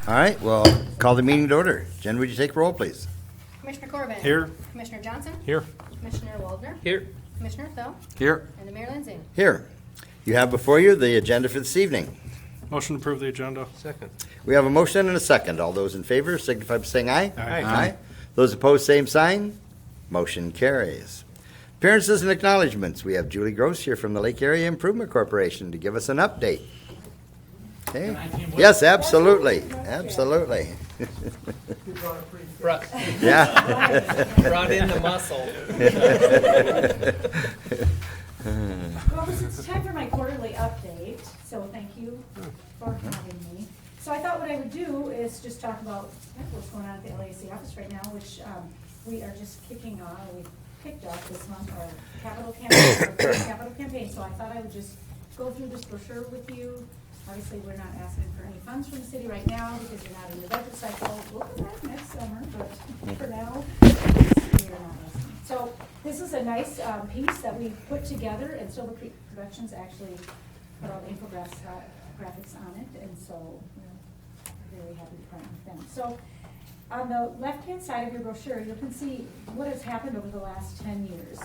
All right, well, call the meeting to order. Jen, would you take roll, please? Commissioner Corbin. Here. Commissioner Johnson. Here. Commissioner Waldner. Here. Commissioner Thill. Here. And the Mayor Lindsay. Here. You have before you the agenda for this evening. Motion to approve the agenda. Second. We have a motion and a second. All those in favor signify by saying aye. Aye. Those opposed, same sign. Motion carries. Appearances and acknowledgements. We have Julie Gross here from the Lake Area Improvement Corporation to give us an update. Okay. Yes, absolutely. Absolutely. Yeah. Brought in the muscle. Well, it's time for my quarterly update, so thank you for having me. So I thought what I would do is just talk about what's going on at the LAC office right now, which we are just kicking on, or we've kicked off this month, our capital campaign. So I thought I would just go through this brochure with you. Obviously, we're not asking for any funds from the city right now because we're not in the budget cycle. We'll come back next summer, but for now, we are not asking. So this is a nice piece that we put together, and Silver Creek Productions actually put all the graphics on it, and so we're very happy to partner with them. So on the left-hand side of your brochure, you can see what has happened over the last 10 years.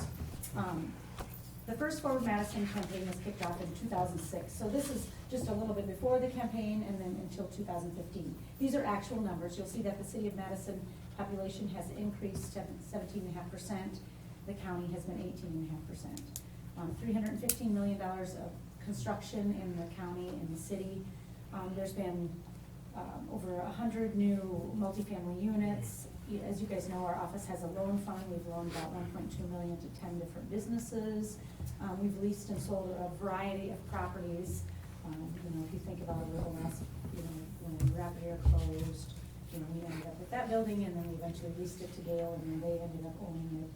The first Forward Madison campaign was kicked off in 2006. So this is just a little bit before the campaign and then until 2015. These are actual numbers. You'll see that the city of Madison population has increased 17.5%. The county has been 18.5%. $315 million of construction in the county and the city. There's been over 100 new multifamily units. As you guys know, our office has a loan fund. We've loaned about $1.2 million to 10 different businesses. We've leased and sold a variety of properties. If you think about it, the last, when Rapid Air closed, we ended up with that building, and then we eventually leased it to Gale, and then they ended up owning it.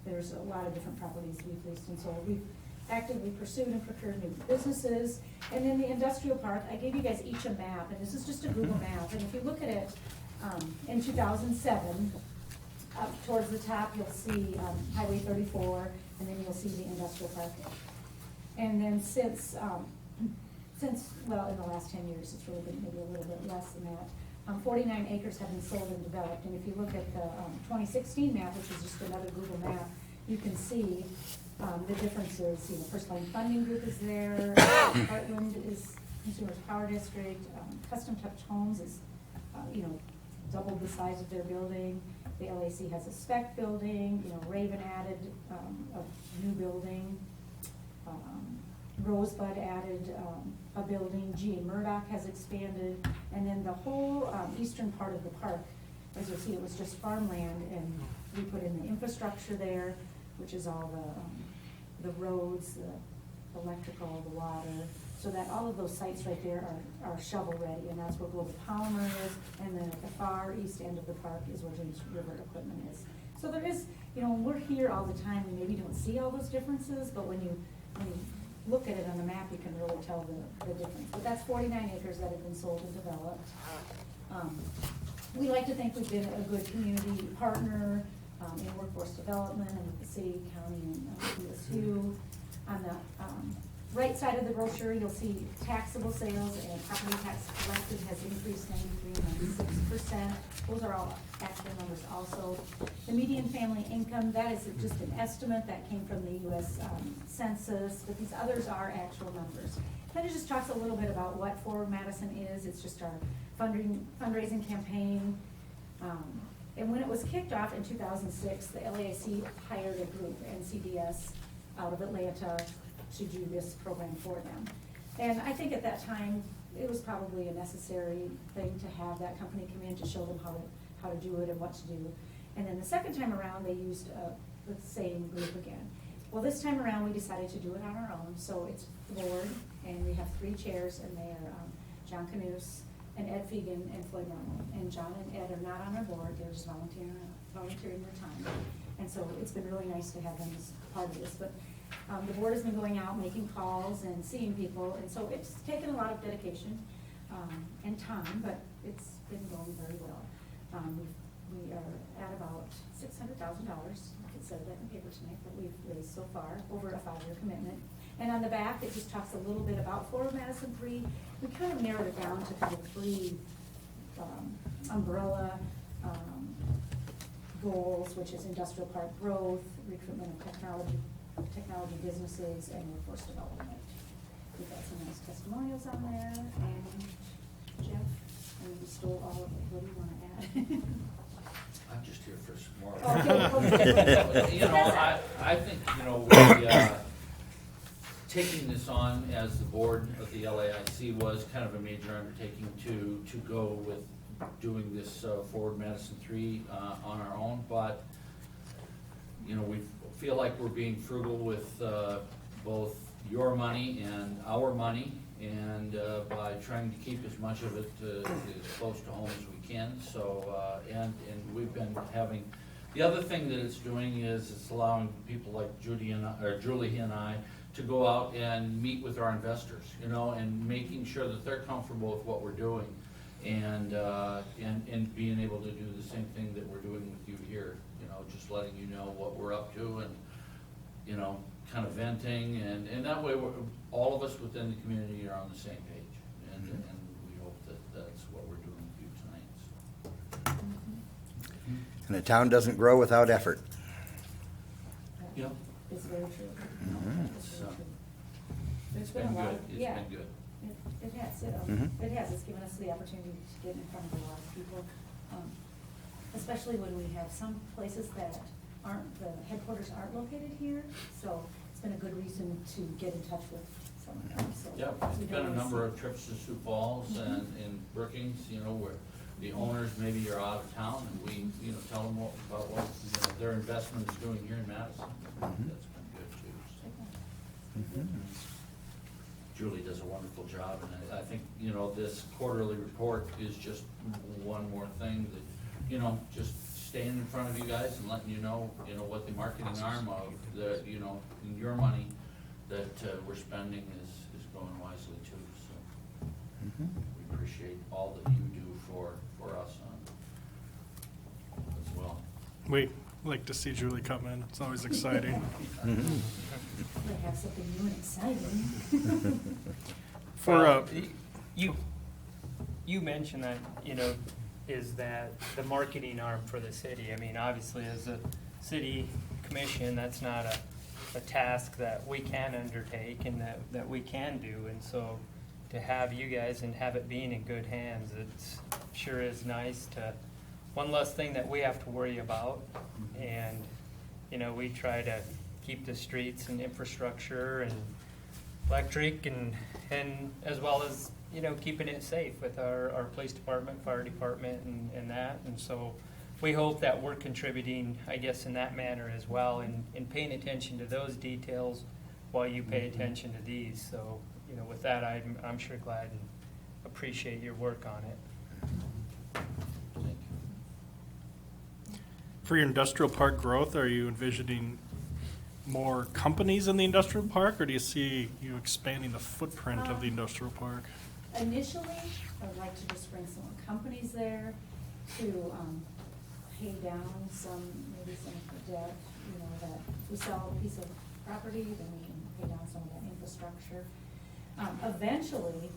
There's a lot of different properties we've leased and sold. We've actively pursued and procured new businesses. And then the industrial park, I gave you guys each a map, and this is just a Google map. And if you look at it, in 2007, up towards the top, you'll see Highway 34, and then you'll see the industrial park. And then since well, in the last 10 years, it's really been maybe a little bit less than that. 49 acres have been sold and developed. And if you look at the 2016 map, which is just another Google map, you can see the differences. First Line Funding Group is there. Heartland is Consumers Power District. Custom Touch Homes is, doubled the size of their building. The LAC has a spec building. Raven added a new building. Rosebud added a building. G.A. Murdoch has expanded. And then the whole eastern part of the park, as you'll see, it was just farmland, and we put in the infrastructure there, which is all the roads, the electrical, the water, so that all of those sites right there are shovel ready, and that's where Global Polymer is, and then at the far east end of the park is where James River Equipment is. So there is, when we're here all the time, we maybe don't see all those differences, but when you look at it on the map, you can really tell the difference. But that's 49 acres that have been sold and developed. We like to think we've been a good community partner in workforce development and with the city, county, and PSU. On the right side of the brochure, you'll see taxable sales and property tax collected has increased 93.96%. Those are all actual numbers also. The median family income, that is just an estimate that came from the U.S. Census, but these others are actual numbers. Kind of just talks a little bit about what Forward Madison is. It's just our fundraising campaign. And when it was kicked off in 2006, the LAC hired a group, NCDS, out of Atlanta to do this program for them. And I think at that time, it was probably a necessary thing to have that company come in to show them how to do it and what to do. And then the second time around, they used the same group again. Well, this time around, we decided to do it on our own. So it's the board, and we have 3 chairs, and they are John Canoose, and Ed Fegan, and Floyd Normal. And John and Ed are not on our board, they're just volunteering their time. And so it's been really nice to have them as part of this. But the board has been going out, making calls and seeing people, and so it's taken a lot of dedication and time, but it's been going very well. We are at about $600,000. I can say that in paper tonight, that we've raised so far over a 5-year commitment. And on the back, it just talks a little bit about Forward Madison 3. We kind of narrowed it down to kind of 3 umbrella goals, which is industrial park growth, recruitment of technology businesses, and workforce development. We've got some nice testimonials on there, and Jeff, we stole all of it. What do you want to add? I'm just here for some more. Okay. You know, I think, you know, we, taking this on as the board of the LAIC was kind of a major undertaking to go with doing this Forward Madison 3 on our own, but, you know, we feel like we're being frugal with both your money and our money, and by trying to keep as much of it as close to home as we can. So, and we've been having, the other thing that it's doing is it's allowing people like Julie and I to go out and meet with our investors, you know, and making sure that they're comfortable with what we're doing, and being able to do the same thing that we're doing with you here, you know, just letting you know what we're up to, and, you know, kind of venting, and that way all of us within the community are on the same page, and we hope that that's what we're doing with you tonight. So. And a town doesn't grow without effort. Yeah. It's very true. Mhm. It's It's, very true. There's It's been been a lot, good, of- it's yeah. been good. It has, Mhm. it has, it's given us the opportunity to get in front of a lot of people, especially when we have some places that aren't, the headquarters aren't located here, so it's been a good reason to get in touch with some of them, so. Yeah, we it's been a don't number see- of trips to Sioux Falls and in Brookings, you know, where the owners maybe are out of town, and we, you know, tell them about what, you know, their investment is doing here in Madison. That's been good too. So. Julie does a wonderful job, and I think, you know, this quarterly report is just one more thing that, you know, just staying in front of you guys and letting you know what the marketing arm of the, you know, your money that we're spending is going wisely too, so. We appreciate all that you do for us as well. We like to see Julie come in. It's always exciting. They have something new and exciting. For, Well, you mentioned that, you know, is that the marketing arm for the city. I mean, obviously, as a city commission, that's not a task that we can undertake and that we can do. And so to have you guys and have it being in good hands, it's sure is nice to, one less thing that we have to worry about. And, you know, we try to keep the streets and infrastructure and electric and as well as, you know, keeping it safe with our police department, fire department and that. And so we hope that we're contributing, I guess, in that manner as well, and paying attention to those details while you pay attention to these. So, you know, with that, I'm sure glad and appreciate your work on it. Thank you. for your industrial park growth, are you envisioning more companies in the industrial park, or do you see you expanding the footprint of the industrial park? Initially, I would like to just bring some companies there to pay down maybe some of the debt, you know, that if we sell a piece of property, then we can pay down some of that infrastructure. Eventually,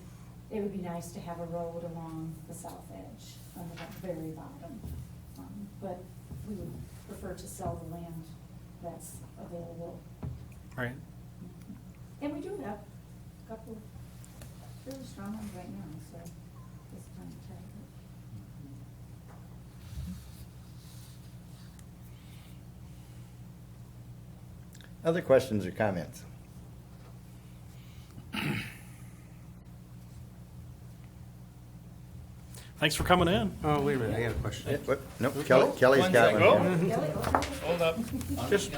it would be nice to have a road along the south edge, on the very bottom. But we would prefer to sell the land that's available. Right. And we do have a couple of really strong ones right now, so it's time to check it. Other questions or comments? Thanks for coming in. Oh, wait a minute, I got a question. Nope, Kelly's one got second. one. Kelly, okay. Hold up. Just-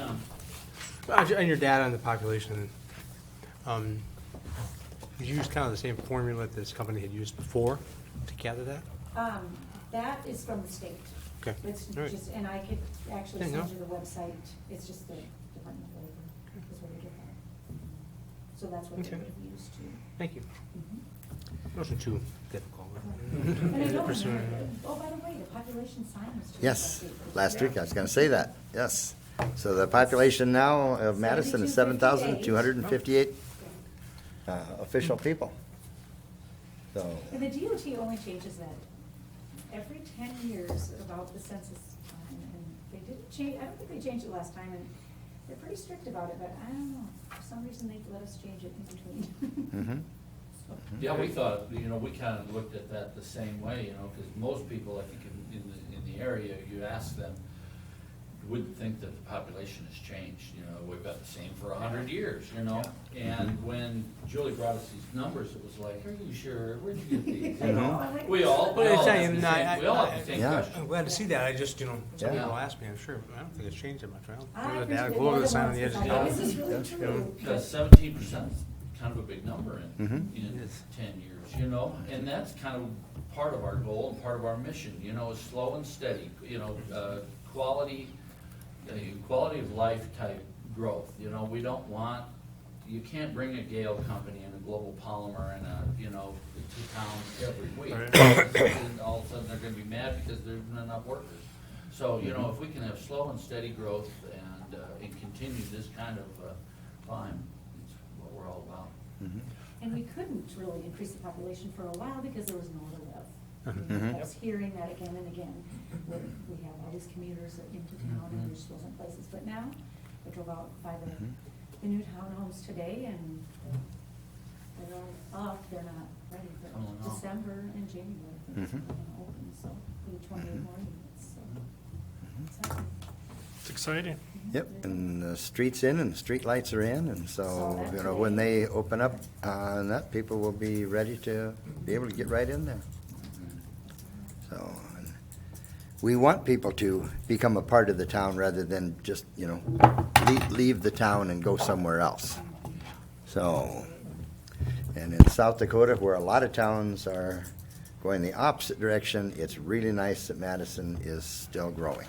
On your data on the population, did you use kind of the same formula that this company had used before to gather that? That is from the state. Okay. It's All right. just, and I could actually There you send go. you the website, it's just the Department of Labor is where we get that. So that's what they Okay. would have used to. Thank you. Mhm. Wasn't too difficult. And I don't Pursuing remember, it. oh, by the way, the population sign was changed Yes, last week. last week, I was gonna say that, yes. So the population now of Madison is 7,258 official people. So, And the DOT only changes that every 10 years about the census time, and they didn't change, I don't think they changed it last time, and they're pretty strict about it, but I don't know, for some reason they let us change it in between. Mhm. So- Yeah, we thought, you know, we kind of looked at that the same way, you know, because most people, I think, in the area, you ask them, wouldn't think that the population has changed, you know, we've got the same for 100 years, you know? And when Julie brought us these numbers, it was like, are you sure, where'd you get these? You know, Mhm. we all But it's have not the even- same, we all have the same Yeah. question. I'm glad to see that, I just, some Yeah. people ask me, I'm sure, I don't think it's changed that much, I don't. I Go to the appreciate data, the go over other the sign on ones, the edge of because I the. know this is really Yes. true. Because 17% is kind of a big number in Mhm. Yes. 10 years, you know? And that's kind of part of our goal and part of our mission, you know, is slow and steady, you know, quality of life type growth, you know? We don't want, you can't bring a Gale company and a Global Polymer and to town every week. And all of a sudden, they're gonna be mad because there's not enough workers. So, you know, if we can have slow and steady growth and continue this kind of climb, it's what we're all about. Mhm. And we couldn't really increase the population for a while because there was nowhere to live. Mhm. I was hearing that again and again. We have all these commuters into town and there just wasn't places. But now, I drove out by the new townhomes today and they're all up. They're not ready for Coming along. December and January. I think it's Mhm. going to open, so we need 28 more units, so. exciting. It's exciting. Yep, and the street's in and the street lights are in, and so, Saw that you know, when today. they open up, and that, people will be ready to be able to get right in there. So, and we want people to become a part of the town rather than just, you know, leave the town and go somewhere else. So, and in South Dakota, where a lot of towns are going the opposite direction, it's really nice that Madison is still growing.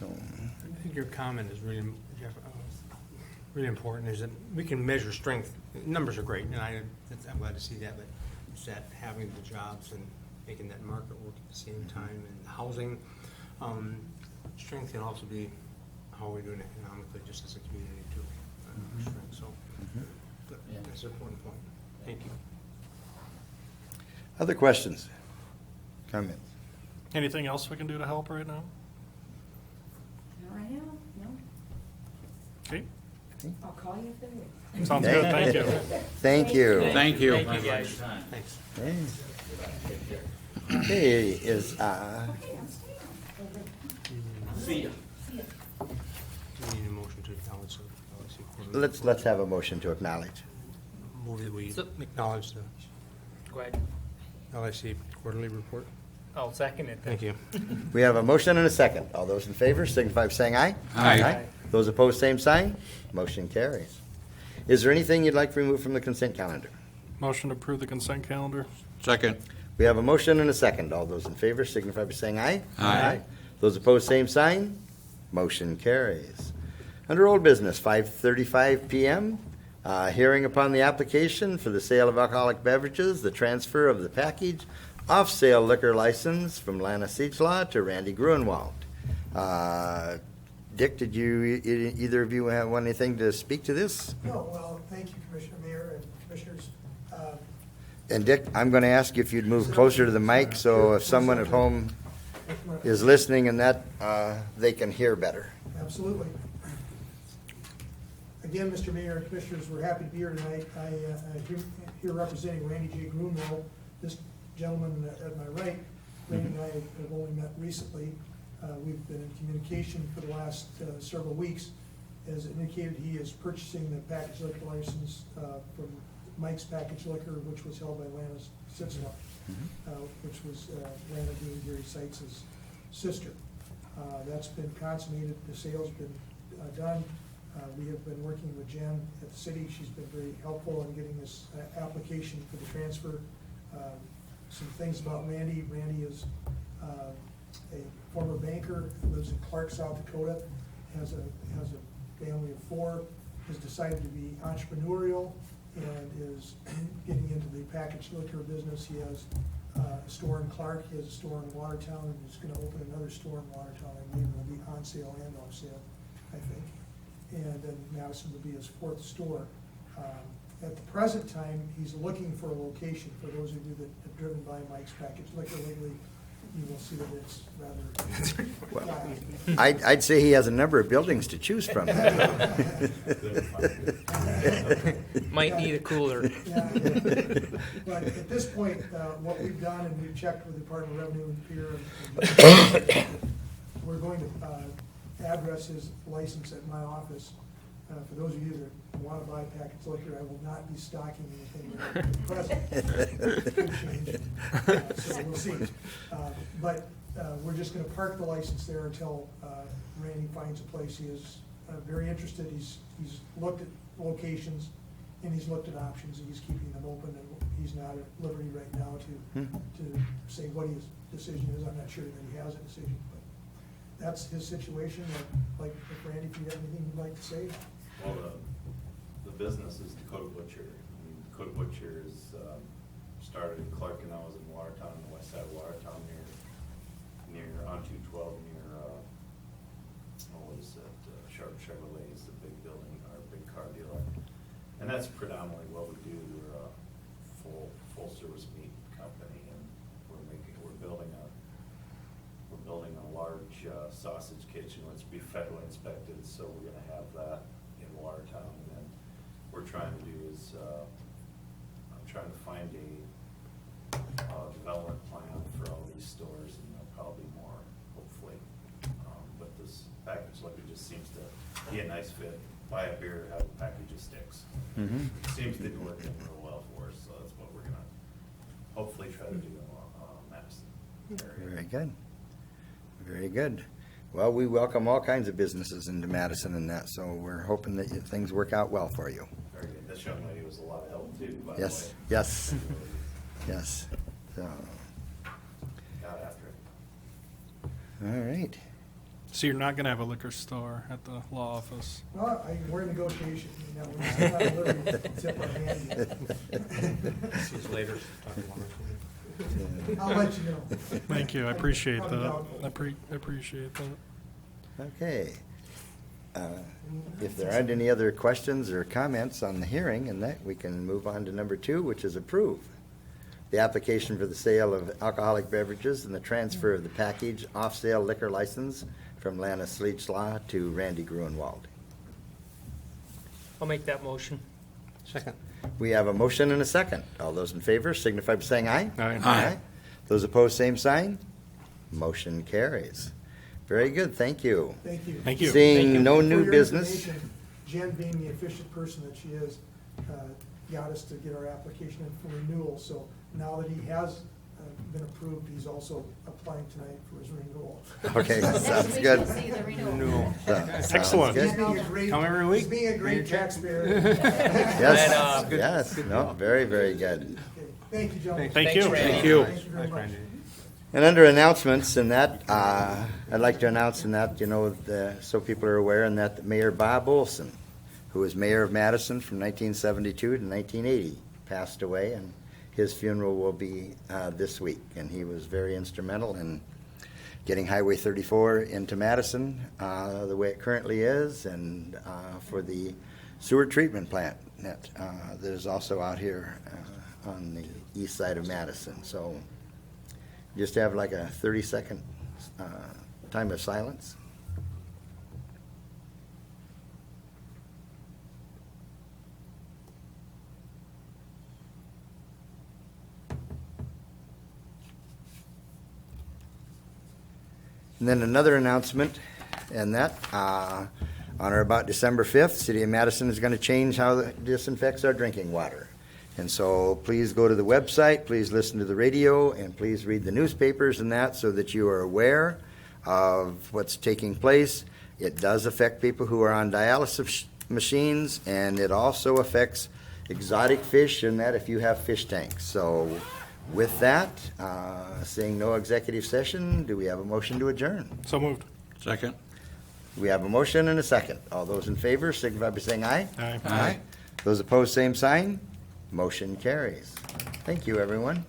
So, I think your comment is really, Jeff, really important, is that we can measure strength. Numbers are great, and I'm glad to see that, but it's that having the jobs and making that market work at the same time, and housing. Strength can also be how we're doing economically, just as a community too. Strength, so, but Yeah. that's an important point. Thank you. other questions? Comments? Anything else we can do to help right now? Not right now, no. Okay, I'll call you if there is. sounds good, thank you. Thank you. Thank you. Thank you, guys. Thanks. Okay, is, Okay, I'm staying. See ya. See ya. Do we need a motion to acknowledge the LIC quarterly? let's have a motion to acknowledge. Move that we So- acknowledge the Go ahead. LIC quarterly report. I'll second it then. Thank you. We have a motion and a second. All those in favor signify by saying aye. Aye. Those opposed, same sign. Motion carries. Is there anything you'd like removed from the consent calendar? Motion to approve the consent calendar. Second. We have a motion and a second. All those in favor signify by saying aye. Aye. Those opposed, same sign. Motion carries. Under old business, 5:35 PM, hearing upon the application for the sale of alcoholic beverages, the transfer of the package off-sale liquor license from Lana Siegelaw to Randy Gruenwald. Dick, did you, either of you have anything to speak to this? No, well, thank you, Commissioner Mayor and Commissioners. And Dick, I'm going to ask you if you'd move closer to the mic, so if someone at home is listening and that, they can hear better. Absolutely. Again, Mr. Mayor and Commissioners, we're happy to be here tonight. I'm here representing Randy J. Grunwald. This gentleman at my right, Randy and I have only met recently. We've been in communication for the last several weeks. As indicated, he is purchasing the package liquor license from Mike's Package Liquor, which was held by Lana Sitzler, which was Lana being Gary Seitz's sister. That's been consummated, the sale's been done. We have been working with Jen at the city. She's been very helpful in getting this application for the transfer. Some things about Randy. Randy is a former banker, lives in Clark, South Dakota, has a family of 4, has decided to be entrepreneurial and is getting into the packaged liquor business. He has a store in Clark, he has a store in Watertown, and he's gonna open another store in Watertown. I believe it will be on sale and off sale, I think. And then Madison will be his 4th store. At the present time, he's looking for a location. For those of you that have driven by Mike's Package Liquor lately, you will see that it's rather. Well, I'd say he has a number of buildings to choose from. Might need a cooler. Yeah. But at this point, what we've done, and we've checked with the Department of Revenue and Peer, we're going to address his license at my office. For those of you that want to buy packaged liquor, I will not be stocking anything at present. Could change. So we'll see. But we're just going to park the license there until Randy finds a place. He is very interested. He's looked at locations and he's looked at options. He's keeping them open, and he's not at liberty right now to say what his decision is. I'm not sure that he has a decision, but that's his situation. Like, if Randy, if you have anything you'd like to say? Well, the business is Dakota Butcher. I mean, Dakota Butcher is, started in Clark, and I was in Watertown, on the west side of Watertown, near on 212, near, what is it, Sharp Chevrolet is the big building, our big car dealer. And that's predominantly what we do. We're a full service meat company, and we're building a large sausage kitchen, which will be federally inspected, so we're gonna have that in Watertown. And then we're trying to do is, I'm trying to find a development plan for all these stores, and there'll probably be more, hopefully. But this package liquor just seems to be a nice fit. Buy a beer, have a package of sticks. Mhm. It seems to be working real well for us, so that's what we're gonna hopefully try to do in Madison area. Very good. Very good. Well, we welcome all kinds of businesses into Madison and that, so we're hoping that things work out well for you. Very good. This young lady was a lot of help too, by the way. Yes, yes, yes. So, Got after it. all right. So you're not gonna have a liquor store at the law office? Well, we're in negotiation. You know, we're still not at liberty to tip our hand yet. See us later. Talk to Warner. I'll let you know. Thank you, I appreciate Probably that. doubtful. I appreciate that. Okay. If there aren't any other questions or comments on the hearing, and that, we can move on to number 2, which is approve the application for the sale of alcoholic beverages and the transfer of the package off-sale liquor license from Lana Sleechlaw to Randy Gruenwald. I'll make that motion. Second. We have a motion and a second. All those in favor signify by saying aye. Aye. Those opposed, same sign. Motion carries. Very good, thank you. Thank you. Thank you. Seeing no For new your business. information, Jen, being the efficient person that she is, got us to get our application in for renewal. So now that he has been approved, he's also applying tonight for his renewal. Okay, Next sounds week good. you'll see the renewal. Renewal. Sounds Excellent. He's good. being a great, Come every week. he's being a great taxpayer. Yes, yes, no, very, very good. Okay, thank you, gentlemen. Thank you. Randy. Thank you. Thank you very Thanks, much. Randy. And under announcements and that, I'd like to announce in that, so people are aware, and that Mayor Bob Olson, who was mayor of Madison from 1972 to 1980, passed away, and his funeral will be this week. And he was very instrumental in getting Highway 34 into Madison the way it currently is, and for the sewer treatment plant that is also out here on the east side of Madison. So just have like a 30-second time of silence. And then another announcement, and that, on or about December 5th, City of Madison is going to change how it disinfects our drinking water. And so please go to the website, please listen to the radio, and please read the newspapers and that, so that you are aware of what's taking place. It does affect people who are on dialysis machines, and it also affects exotic fish and that if you have fish tanks. So with that, seeing no executive session, do we have a motion to adjourn? So moved. Second. We have a motion and a second. All those in favor signify by saying aye. Aye. Those opposed, same sign. Motion carries. Thank you, everyone.